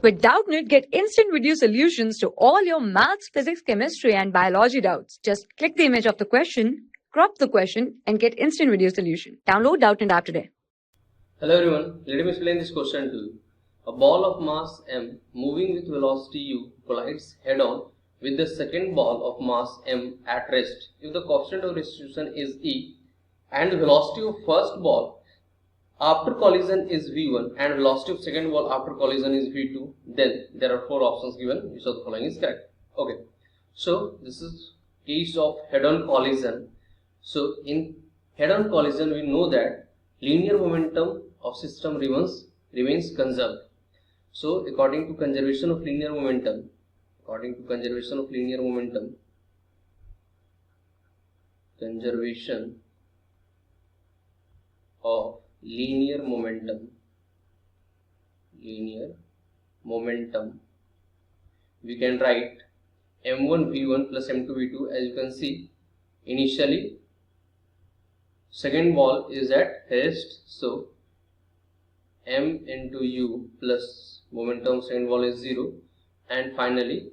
With Doubtnut, get instant video solutions to all your maths, physics, chemistry, and biology doubts. Just click the image of the question, crop the question, and get instant video solution. Download Doubtnut app today. Hello everyone, let me explain this question to you. A ball of mass m moving with velocity u collides head-on with the second ball of mass m at rest. If the coefficient of restitution is e and the velocity of first ball after collision is v1 and velocity of second ball after collision is v2, then there are four options given. Which of the following is correct? Okay, so this is case of head-on collision. So in head-on collision, we know that linear momentum of system remains conserved. So according to conservation of linear momentum, conservation of linear momentum we can write m1 v1 plus m2 v2. As you can see, initially second ball is at rest, so m into u plus momentum of second ball is 0, and finally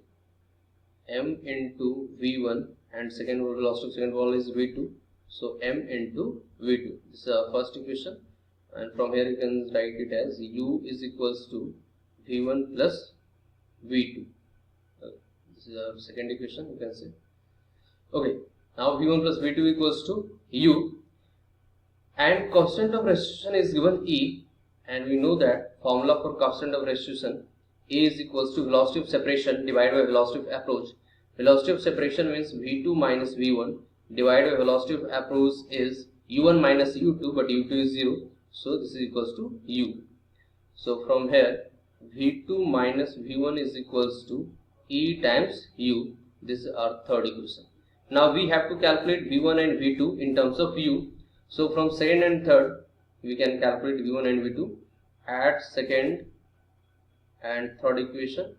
m into v1 and second ball velocity of second ball is v2, so m into v2. This is our first equation, and from here you can write it as u is equals to v1 plus v2. This is our second equation, you can say. Okay, now v1 plus v2 equals to u, and constant of restitution is given e, and we know that formula for constant of restitution, a is equals to velocity of separation divided by velocity of approach. Velocity of separation means v2 minus v1 divided by velocity of approach is u1 minus u2, but u2 is 0, so this is equals to u. So from here v2 minus v1 is equals to e times u. This is our third equation. Now we have to calculate v1 and v2 in terms of u. So from second and third we can calculate v1 and v2 at second and third equation.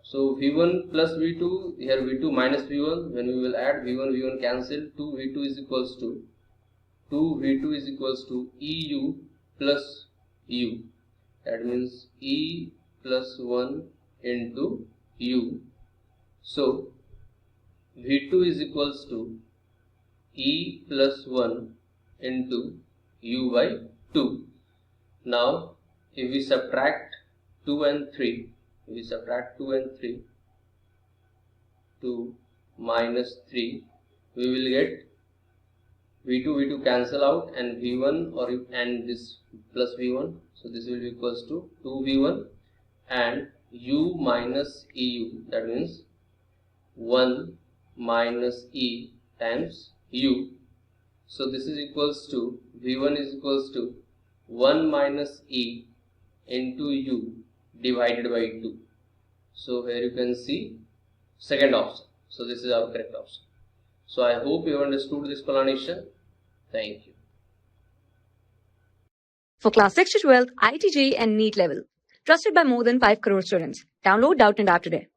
So v1 plus v2, here v2 minus v1, when we will add v1 cancel, 2v2 is equals to eu plus u. That means e plus 1 into u. So v2 is equals to e plus 1 into u by 2. Now if we subtract 2 and 3, 2 minus 3, we will get v2 cancel out, and v1 and this plus v1, so this will be equals to 2v1 and u minus eu, that means 1 minus e times u. So this is equals to v1 is equals to 1 minus e into u divided by 2. So here you can see second option. So this is our correct option. So I hope you have understood this explanation. Thank you. For class 6 to 12, IIT JEE and NEET level. Trusted by more than 5 crore students. Download Doubtnut app today.